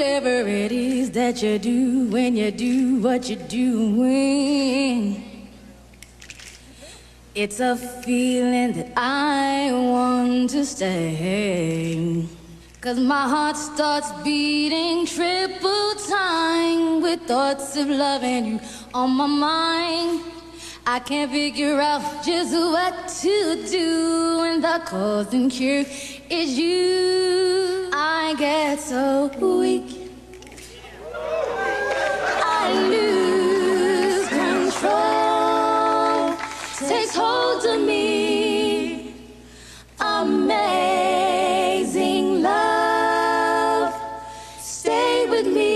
whatever it is that you do when you do what you're doing. It's a feeling that I want to stay. 'Cause my heart starts beating triple time with thoughts of loving you on my mind. I can't figure out just what to do, and the cause and cure is you. I get so weak, I lose control, takes hold of me. Amazing love, stay with me.